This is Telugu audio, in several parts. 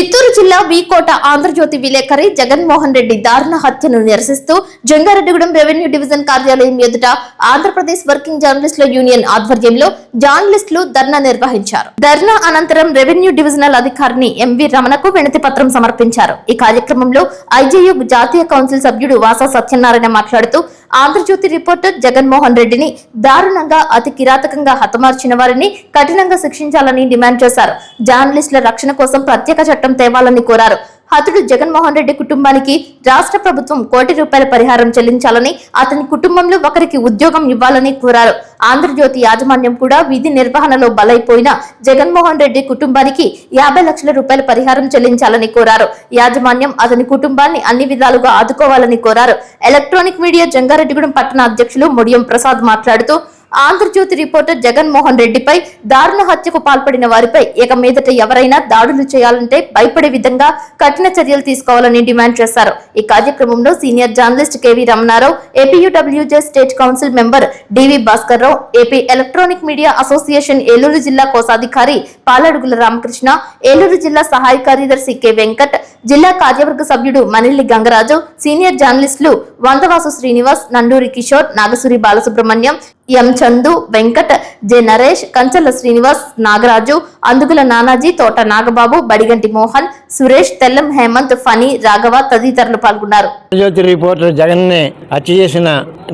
చిత్తూరు జిల్లా వీకోట ఆంధ్రజ్యోతి విలేకరి జగన్మోహన్ రెడ్డి దారుణ హత్యను నిరసిస్తూ జంగారెడ్డిగూడెం రెవెన్యూ డివిజన్ కార్యాలయం ఎదుట ఆంధ్రప్రదేశ్ వర్కింగ్ జర్నలిస్టుల యూనియన్ ఆధ్వర్యంలో జర్నలిస్టులు ధర్నా నిర్వహించారు. ధర్నా అనంతరం రెవెన్యూ డివిజనల్ అధికారిని ఎంవి రమణకు వినతి పత్రం సమర్పించారు. ఈ కార్యక్రమంలో ఐజేయు జాతీయ కౌన్సిల్ సభ్యుడు వాసా సత్యనారాయణ మాట్లాడుతూ ఆంధ్రజ్యోతి రిపోర్టర్ జగన్మోహన్ రెడ్డిని దారుణంగా అతి కిరాతకంగా హతమార్చిన వారిని కఠినంగా శిక్షించాలని డిమాండ్ చేశారు. జర్నలిస్టుల రక్షణ కోసం ప్రత్యేక చట్టం తేవాలని కోరారు. హతుడు జగన్మోహన్ రెడ్డి కుటుంబానికి రాష్ట్ర ప్రభుత్వం ₹1 కోటి పరిహారం చెల్లించాలని, అతని కుటుంబంలో ఒకరికి ఉద్యోగం ఇవ్వాలని కోరారు. ఆంధ్రజ్యోతి యాజమాన్యం కూడా విధి నిర్వహణలో బలైపోయిన జగన్మోహన్ రెడ్డి కుటుంబానికి ₹50 లక్షల పరిహారం చెల్లించాలని కోరారు. యాజమాన్యం అతని కుటుంబాన్ని అన్ని విధాలుగా ఆదుకోవాలని కోరారు. ఎలక్ట్రానిక్ మీడియా జంగారెడ్డిగూడెం పట్టణ అధ్యక్షులు ముడియం ప్రసాద్ మాట్లాడుతూ ఆంధ్రజ్యోతి రిపోర్టర్ జగన్మోహన్ రెడ్డిపై దారుణ హత్యకు పాల్పడిన వారిపై ఇక మీదట ఎవరైనా దాడులు చేయాలంటే భయపడే విధంగా కఠిన చర్యలు తీసుకోవాలని డిమాండ్ చేశారు. ఈ కార్యక్రమంలో senior journalist KV Ramanarao, APUWJ state council member DV Bhaskar Rao, AP electronic media association Eluru జిల్లా కోశాధికారి పాలడుగుల రామకృష్ణ, ఏలూరు జిల్లా సహాయ కార్యదర్శి కె వెంకట్, జిల్లా కార్యవర్గ సభ్యుడు మనిల్లి గంగరాజు, సీనియర్ జర్నలిస్టులు వందవాసు శ్రీనివాస్, నండూరి కిషోర్, నాగసూరి బాలసుబ్రహ్మణ్యం, ఎం చందు, వెంకట్, జె నరేష్, కంచల్ల శ్రీనివాస్, నాగరాజు, అందుగుల నానాజీ, తోట నాగబాబు, బడిగంటి మోహన్, సురేష్, తెల్లం హేమంత్, ఫణి, రాఘవ తదితరులు పాల్గొన్నారు. ఆంధ్రజ్యోతి రిపోర్టర్ జగన్ ని హత్య చేసిన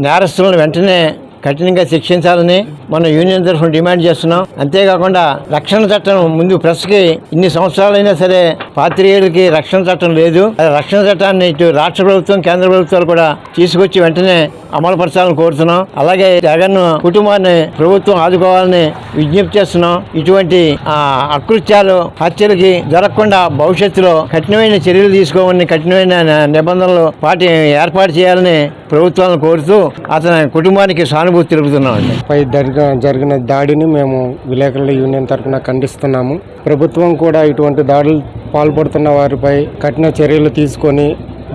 నేరస్తులను వెంటనే కఠినంగా శిక్షించాలని మన యూనియన్ తరఫున డిమాండ్ చేస్తున్నాం. అంతేకాకుండా రక్షణ చట్టం ముందు ప్రెస్కి ఇన్ని సంవత్సరాలైనా సరే పాత్రికేయులకి రక్షణ చట్టం లేదు. రక్షణ చట్టాన్ని ఇటు రాష్ట్ర ప్రభుత్వం, కేంద్ర ప్రభుత్వాలు కూడా తీసుకొచ్చి వెంటనే అమలుపరచాలని కోరుతున్నాం. అలాగే జగన్ కుటుంబాన్ని ప్రభుత్వం ఆదుకోవాలని విజ్ఞప్తి చేస్తున్నాం. ఇటువంటి అకృత్యాలు, హత్యలకి జరగకుండా భవిష్యత్తులో కఠినమైన చర్యలు తీసుకోవాలని, కఠినమైన నిబంధనలు ఏర్పాటు చేయాలని ప్రభుత్వాలను కోరుతూ అతని కుటుంబానికి సానుభూతి తెలుపుతున్నామండి. పై జరిగిన దాడిని మేము విలేకరుల యూనియన్ తరఫున ఖండిస్తున్నాము. ప్రభుత్వం కూడా ఇటువంటి దాడులు పాల్పడుతున్న వారిపై కఠిన చర్యలు తీసుకొని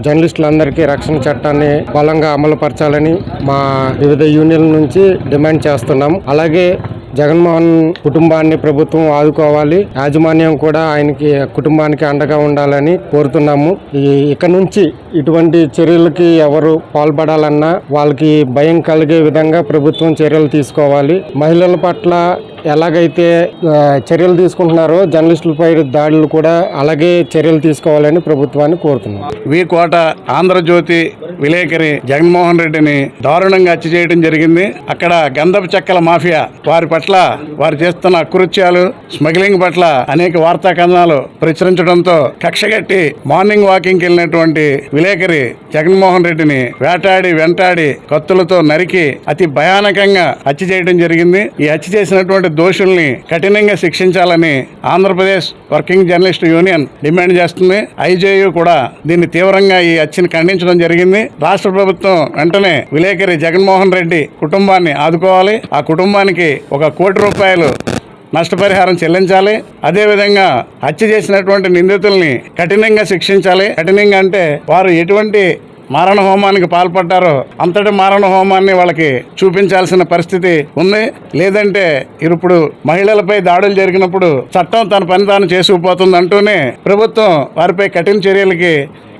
జర్నలిస్టులందరికీ రక్షణ చట్టాన్ని బలంగా అమలుపరచాలని మా వివిధ యూనియన్ల నుంచి డిమాండ్ చేస్తున్నాం. అలాగే జగన్మోహన్ కుటుంబాన్ని ప్రభుత్వం ఆదుకోవాలి, యాజమాన్యం కూడా ఆయనకి కుటుంబానికి అండగా ఉండాలని కోరుతున్నాము. ఇక నుంచి ఇటువంటి చర్యలకి ఎవరు పాల్పడాలన్నా వాళ్ళకి భయం కలిగే విధంగా ప్రభుత్వం చర్యలు తీసుకోవాలి. మహిళల పట్ల ఎలాగైతే చర్యలు తీసుకుంటున్నారో జర్నలిస్టులపై దాడులు కూడా అలాగే చర్యలు తీసుకోవాలని ప్రభుత్వాన్ని కోరుతున్నాం. వీకోట ఆంధ్రజ్యోతి విలేకరి జగన్మోహన్ రెడ్డిని దారుణంగా హత్య చేయడం జరిగింది. అక్కడ గంధపు చెక్కల మాఫియా వారి పట్ల వారు చేస్తున్న అకృత్యాలు, స్మగ్లింగ్ పట్ల అనేక వార్తా కథనాలు ప్రచురించడంతో కక్షగట్టి మార్నింగ్ వాకింగ్కి వెళ్ళినటువంటి విలేకరి జగన్మోహన్ రెడ్డిని వెంటాడి కత్తులతో నరికి అతి భయానకంగా హత్య చేయడం జరిగింది. ఈ హత్య చేసినటువంటి దోషుల్ని కఠినంగా శిక్షించాలని Andhra Pradesh working journalist union demand చేస్తుంది. ఐజేయు కూడా దీన్ని తీవ్రంగా ఈ హత్యను ఖండించడం జరిగింది. రాష్ట్ర ప్రభుత్వం వెంటనే విలేకరి జగన్మోహన్ రెడ్డి కుటుంబాన్ని ఆదుకోవాలి. ఆ కుటుంబానికి ₹1 కోటి నష్టపరిహారం చెల్లించాలి. అదేవిధంగా హత్య చేసినటువంటి నిందితుల్ని కఠినంగా శిక్షించాలి. కఠినంగా అంటే వారు ఎటువంటి మారణ హోమానికి పాల్పడ్డారో అంతటి మారణ హోమాన్ని వాళ్ళకి చూపించాల్సిన పరిస్థితి ఉంది. లేదంటే ఇప్పుడు మహిళలపై దాడులు జరిగినప్పుడు చట్టం తన పని తాను చేసుకుపోతుంది అంటూనే ప్రభుత్వం వారిపై కఠిన చర్యలకి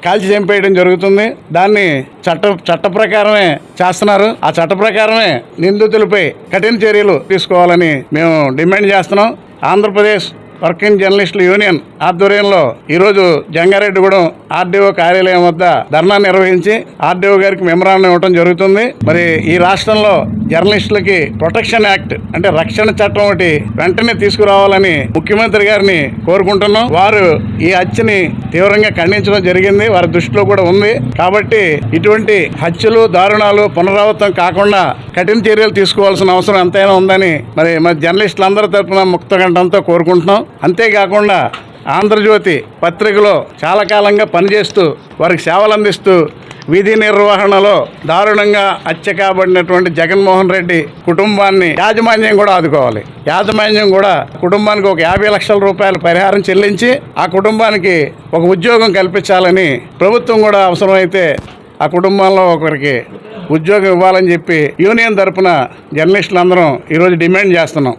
కాల్చి చంపేయడం జరుగుతుంది. దాన్ని చట్ట ప్రకారమే చేస్తున్నారు. ఆ చట్ట ప్రకారమే నిందితులపై కఠిన చర్యలు తీసుకోవాలని మేము డిమాండ్ చేస్తున్నాం. ఆంధ్రప్రదేశ్ వర్కింగ్ జర్నలిస్టుల యూనియన్ ఆధ్వర్యంలో ఈరోజు జంగారెడ్డిగూడెం ఆర్డీఓ కార్యాలయం వద్ద ధర్నా నిర్వహించి ఆర్డీఓ గారికి మెమరాండం ఇవ్వడం జరుగుతుంది. మరి ఈ రాష్ట్రంలో జర్నలిస్టులకి ప్రొటెక్షన్ యాక్ట్ అంటే రక్షణ చట్టం ఒకటి వెంటనే తీసుకురావాలని ముఖ్యమంత్రి గారిని కోరుకుంటున్నాం. వారు ఈ హత్యని తీవ్రంగా ఖండించడం జరిగింది, వారి దృష్టిలో కూడా ఉంది. కాబట్టి ఇటువంటి హత్యలు, దారుణాలు పునరావృతం కాకుండా కఠిన చర్యలు తీసుకోవాల్సిన అవసరం ఎంతైనా ఉందని మరి జర్నలిస్టులందరి తరఫున ముక్తకంఠంతో కోరుకుంటున్నాం. అంతేకాకుండా ఆంధ్రజ్యోతి పత్రికలో చాలా కాలంగా పనిచేస్తూ వారికి సేవలు అందిస్తూ విధి నిర్వహణలో దారుణంగా హత్య కాబడినటువంటి జగన్మోహన్ రెడ్డి కుటుంబాన్ని యాజమాన్యం కూడా ఆదుకోవాలి. యాజమాన్యం కూడా కుటుంబానికి ₹50 లక్షల పరిహారం చెల్లించి ఆ కుటుంబానికి ఒక ఉద్యోగం కల్పించాలని, ప్రభుత్వం కూడా అవసరమైతే ఆ కుటుంబంలో ఒకరికి ఉద్యోగం ఇవ్వాలని చెప్పి యూనియన్ తరఫున జర్నలిస్టులందరం ఈరోజు డిమాండ్ చేస్తున్నాం.